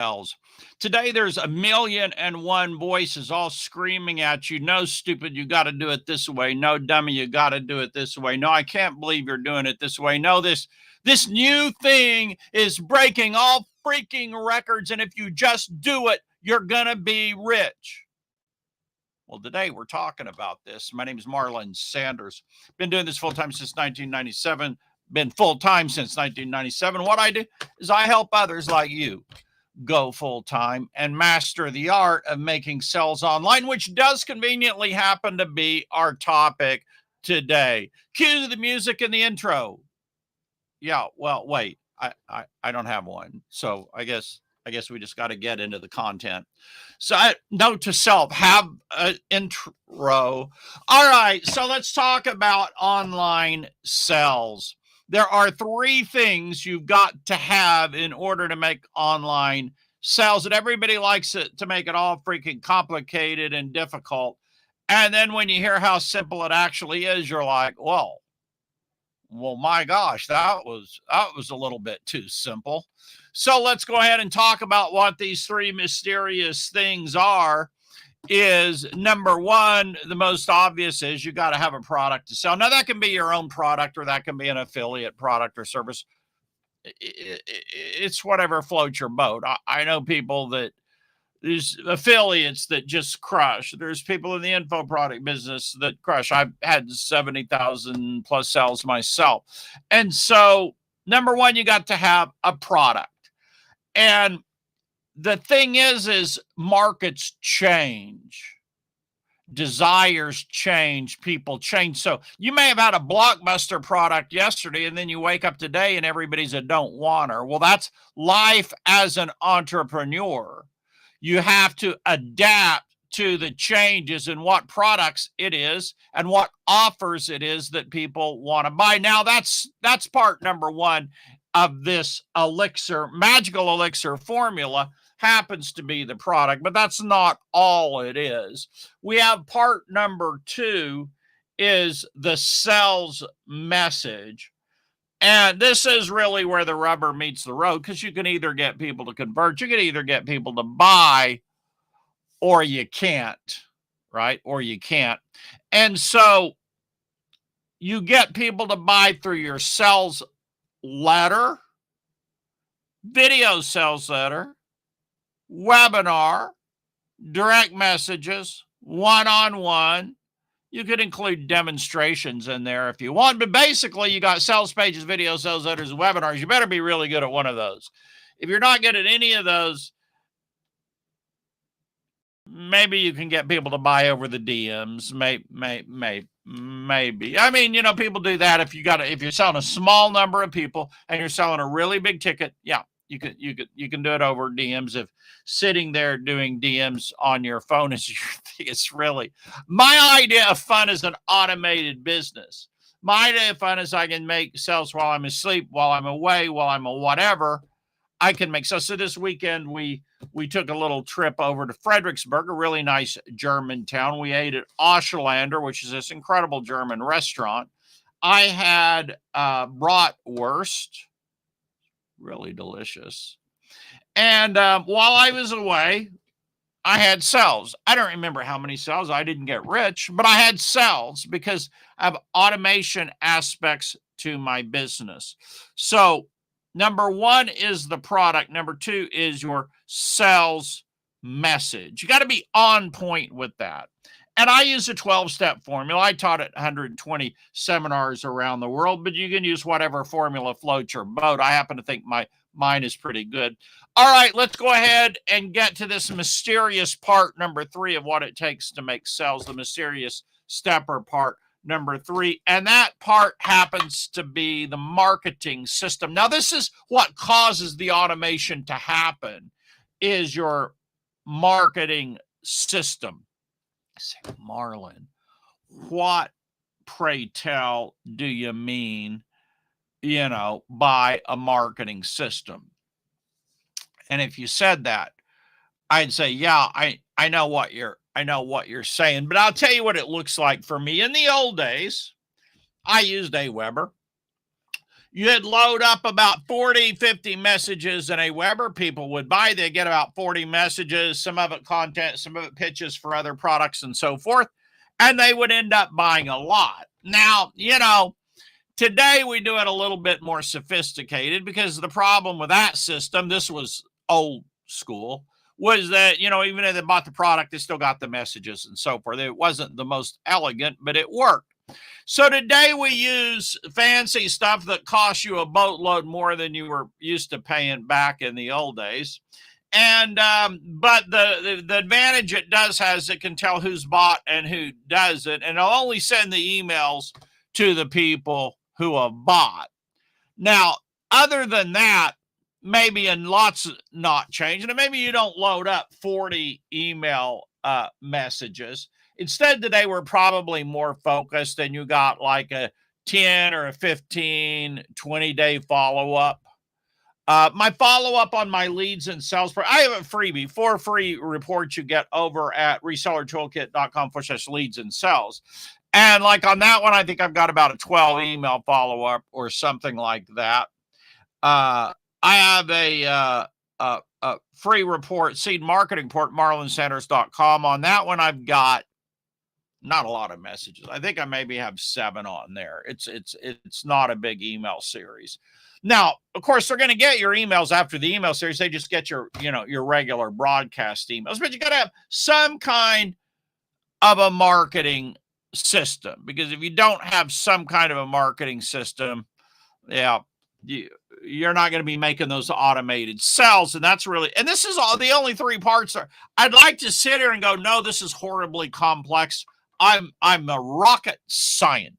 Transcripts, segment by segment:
L's. Today, there's a million and one voices all screaming at you. No, stupid, you got to do it this way. No, dummy, you got to do it this way. No, I can't believe you're doing it this way. No, this new thing is breaking all freaking records. And if you just do it, you're going to be rich. Well, today we're talking about this. My name is Marlon Sanders. Been doing this full time since 1997. Been full time since 1997. What I do is I help others like you go full time and master the art of making sales online, which does conveniently happen to be our topic today. Cue the music in the intro. Yeah, well, wait, I don't have one, so I guess we just got to get into the content. So, note to self: have an intro. All right, so let's talk about online sales. There are three things you've got to have in order to make online sales, and everybody likes it to make it all freaking complicated and difficult. And then when you hear how simple it actually is, you're like, well, my gosh, that was a little bit too simple. So let's go ahead and talk about what these three mysterious things are. Is number one, the most obvious is you got to have a product to sell. Now that can be your own product, or that can be an affiliate product or service. It's whatever floats your boat. I know people that there's affiliates that just crush. There's people in the info product business that crush. I've had 70,000 plus sales myself. And so number one, you got to have a product. And the thing is markets change, desires change, people change. So you may have had a blockbuster product yesterday, and then you wake up today and everybody's a don't wanter. Well, that's life as an entrepreneur. You have to adapt to the changes in what products it is and what offers it is that people want to buy. Now that's part number one of this magical elixir formula. Happens to be the product, but that's not all it is. We have part number two is the sales message. And this is really where the rubber meets the road, because you can either get people to convert, you can either get people to buy, or you can't, right? Or you can't. And so you get people to buy through your sales letter, video sales letter, webinar, direct messages, one-on-one. You could include demonstrations in there if you want, but basically you got sales pages, video sales letters, and webinars. You better be really good at one of those. If you're not good at any of those, maybe you can get people to buy over the DMs. Maybe. I mean, people do that if you're selling a small number of people and you're selling a really big ticket. Yeah. You can do it over DMs. If sitting there doing DMs on your phone is your thing, it's really my idea of fun is an automated business. My idea of fun is I can make sales while I'm asleep, while I'm away, while I'm a whatever. I can make so this weekend we took a little trip over to Fredericksburg, a really nice German town. We ate at Oschlander, which is this incredible German restaurant. I had bratwurst. Really delicious. And while I was away, I had sales. I don't remember how many sales. I didn't get rich, but I had sales because I have automation aspects to my business. So number one is the product. Number two is your sales message. You got to be on point with that. And I use a 12-step formula. I taught at 120 seminars around the world, but you can use whatever formula floats your boat. I happen to think mine is pretty good. All right, let's go ahead and get to this mysterious part number three of what it takes to make sales, the mysterious stepper part number three. And that part happens to be the marketing system. Now, this is what causes the automation to happen, is your marketing system. Say, Marlon, what, pray tell, do you mean, by a marketing system? And if you said that, I'd say, yeah, I know what you're saying, but I'll tell you what it looks like for me. In the old days, I used Aweber. you'd load up about 40, 50 messages in a Weber. People would buy. They get about 40 messages, some of it content, some of it pitches for other products and so forth. And they would end up buying a lot. Now, today we do it a little bit more sophisticated because the problem with that system, this was old school, was that, even if they bought the product, they still got the messages and so forth. It wasn't the most elegant, but it worked. So today we use fancy stuff that costs you a boatload more than you were used to paying back in the old days. And but the advantage it does has it can tell who's bought and who doesn't, and it'll only send the emails to the people who have bought. Now, other than that, maybe in lots not changing, and maybe you don't load up 40 email messages. Instead, today we're probably more focused, and you got like a 10 or a 15, 20-day follow-up. My follow-up on my leads and sales, I have a freebie, 4 free reports you get over at resellertoolkit.com/leads and sales. And like on that one, I think I've got about a 12 email follow-up or something like that. I have a free report, seed marketing report, marlonsanders.com. On that one, I've got not a lot of messages. I think I maybe have 7 on there. It's not a big email series. Now, of course, they're going to get your emails after the email series. They just get your regular broadcast emails, but you got to have some kind of a marketing system, because if you don't have some kind of a marketing system, you're not going to be making those automated sales. And that's really, and this is all the only 3 parts are. I'd like to sit here and go, no, this is horribly complex. I'm a rocket scientist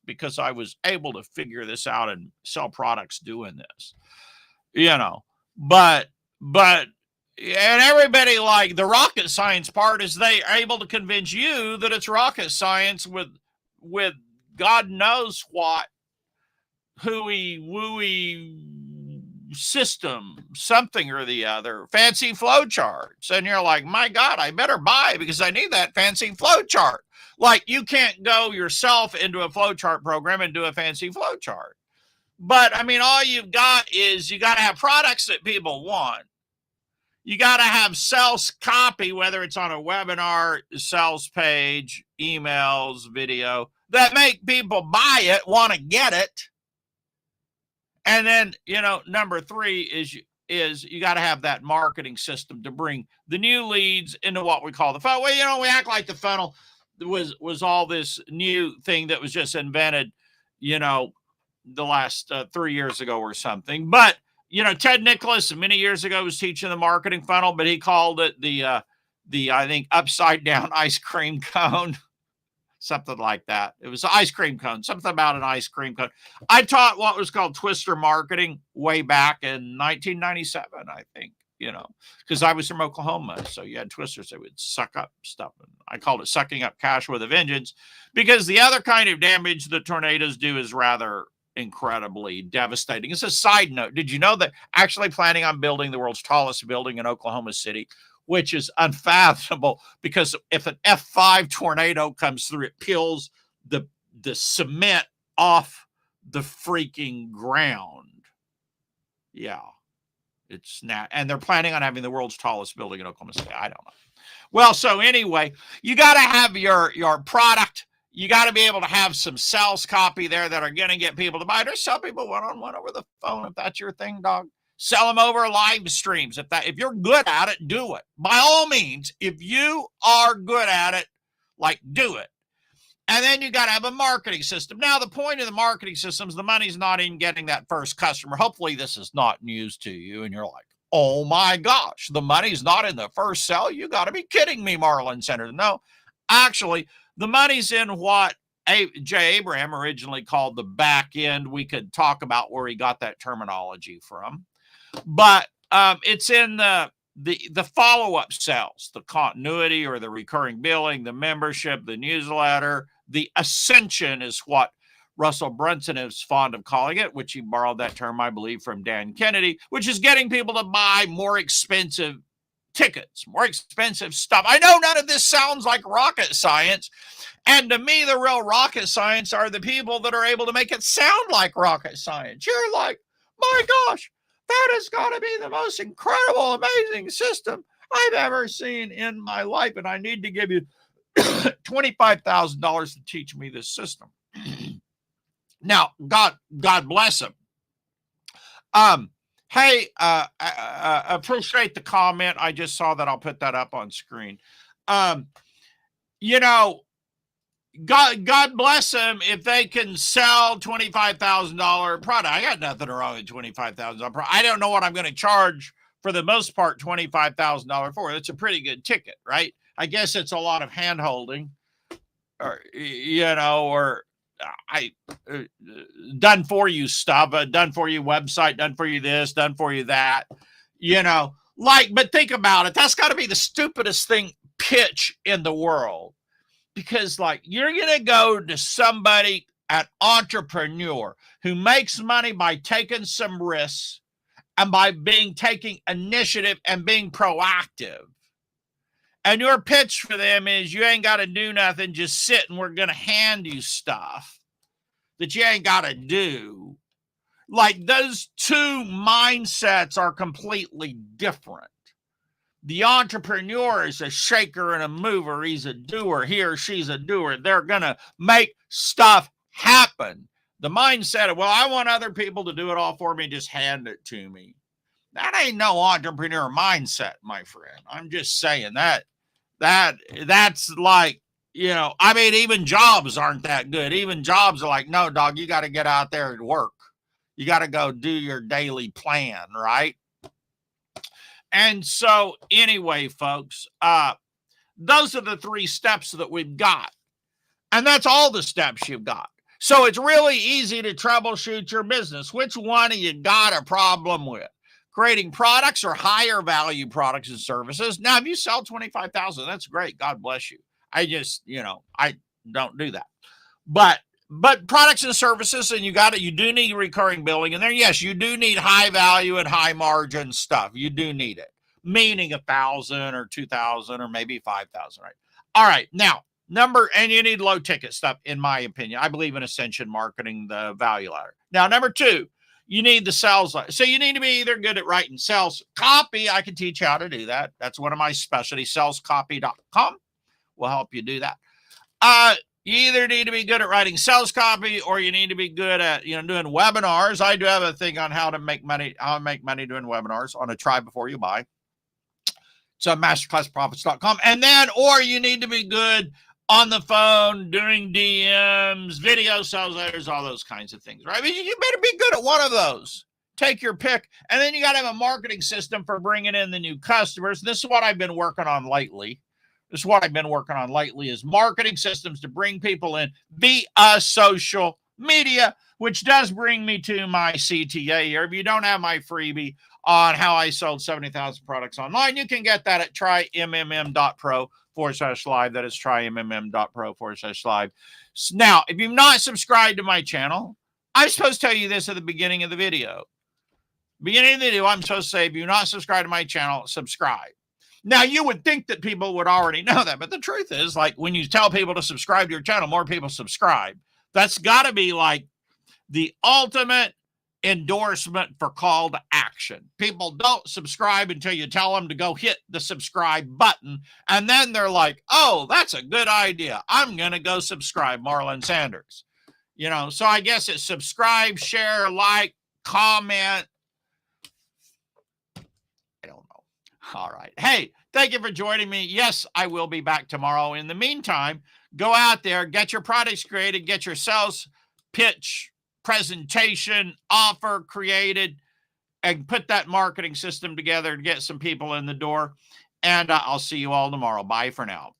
because I was able to figure this out and sell products doing this, but and everybody, like, the rocket science part is they are able to convince you that it's rocket science with God knows what hooey wooey system, something or the other, fancy flow charts. And you're like, my God, I better buy because I need that fancy flow chart. Like, you can't go yourself into a flow chart program and do a fancy flow chart. But I mean, all you've got is you got to have products that people want. You got to have sales copy, whether it's on a webinar, sales page, emails, video, that make people buy it, want to get it. And then, number 3 is you got to have that marketing system to bring the new leads into what we call the funnel. Well, we act like the funnel was all this new thing that was just invented, the last 3 years ago or something. But, Ted Nicholas many years ago was teaching the marketing funnel, but he called it the I think, upside down ice cream cone. Something like that. It was an ice cream cone, something about an ice cream cone. I taught what was called twister marketing way back in 1997, I think, because I was from Oklahoma. So you had twisters that would suck up stuff. And I called it sucking up cash with a vengeance, because the other kind of damage that tornadoes do is rather incredibly devastating. It's a side note. Did you know that actually planning on building the world's tallest building in Oklahoma City, which is unfathomable, because if an F5 tornado comes through, it peels the cement off the freaking ground. Yeah, it's not. And they're planning on having the world's tallest building in Oklahoma City. I don't know. Well, so anyway, you got to have your product. You got to be able to have some sales copy there that are going to get people to buy. Just sell people one-on-one over the phone if that's your thing, dog. Sell them over live streams. If you're good at it, do it. By all means, if you are good at it, do it. And then you got to have a marketing system. Now, the point of the marketing system is the money's not in getting that first customer. Hopefully this is not news to you, and you're like, oh my gosh, the money's not in the first sell? You got to be kidding me, Marlon Center. No, actually, the money's in what Jay Abraham originally called the back end. We could talk about where he got that terminology from. But it's in the follow-up sales, the continuity or the recurring billing, the membership, the newsletter. The ascension is what Russell Brunson is fond of calling it, which he borrowed that term, I believe, from Dan Kennedy, which is getting people to buy more expensive tickets, more expensive stuff. I know none of this sounds like rocket science. And to me, the real rocket science are the people that are able to make it sound like rocket science. You're like, my gosh, that has got to be the most incredible, amazing system I've ever seen in my life. And I need to give you $25,000 to teach me this system. Now, God bless him. Hey, appreciate the comment. I just saw that. I'll put that up on screen. You know, God bless them if they can sell $25,000 product. I got nothing wrong with $25,000 product. I don't know what I'm going to charge for the most part $25,000 for. It's a pretty good ticket, right? I guess it's a lot of hand holding, or or done for you stuff, done for you website, done for you this, done for you that, but think about it. That's got to be the stupidest pitch in the world. Because you're going to go to somebody, an entrepreneur who makes money by taking some risks and by taking initiative and being proactive. And your pitch for them is you ain't got to do nothing, just sit and we're going to hand you stuff that you ain't got to do. Those two mindsets are completely different. The entrepreneur is a shaker and a mover. He's a doer. He or she's a doer. They're going to make stuff happen. The mindset of, well, I want other people to do it all for me. Just hand it to me. That ain't no entrepreneur mindset, my friend. I'm just saying that's even jobs aren't that good. Even jobs are like, no, dog, you got to get out there and work. You got to go do your daily plan, right? And so anyway, folks, those are the 3 steps that we've got. And that's all the steps you've got. So it's really easy to troubleshoot your business. Which one have you got a problem with? Creating products or higher value products and services. Now, if you sell $25,000, that's great. God bless you. I just, I don't do that. But products and services, and you do need recurring billing in there. Yes, you do need high value and high margin stuff. You do need it, meaning 1,000 or 2,000 or maybe 5,000, right? All right. Now, and you need low ticket stuff, in my opinion. I believe in ascension marketing, the value ladder. Now, number 2, you need the sales ladder. So you need to be either good at writing sales copy. I can teach you how to do that. That's one of my specialties. Salescopy.com will help you do that. You either need to be good at writing sales copy, or you need to be good at, doing webinars. I do have a thing on how to make money doing webinars on a try before you buy. It's on masterclassprofits.com. And then, or you need to be good on the phone, doing DMs, video sales letters, all those kinds of things, right? I mean, you better be good at one of those. Take your pick. And then you got to have a marketing system for bringing in the new customers. This is what I've been working on lately. Is marketing systems to bring people in via social media, which does bring me to my CTA here. If you don't have my freebie on how I sold 70,000 products online, you can get that at trymmm.pro/live. That is trymmm.pro/live. Now, if you've not subscribed to my channel, I'm supposed to tell you this at the beginning of the video. I'm supposed to say, if you're not subscribed to my channel, subscribe. Now, you would think that people would already know that, but the truth is, when you tell people to subscribe to your channel, more people subscribe. That's got to be the ultimate endorsement for call to action. People don't subscribe until you tell them to go hit the subscribe button, and then they're like, oh, that's a good idea. I'm going to go subscribe, Marlon Sanders. So I guess it's subscribe, share, like, comment. I don't know. All right. Hey, thank you for joining me. Yes, I will be back tomorrow. In the meantime, go out there, get your products created, get your sales pitch, presentation, offer created, and put that marketing system together to get some people in the door. And I'll see you all tomorrow. Bye for now.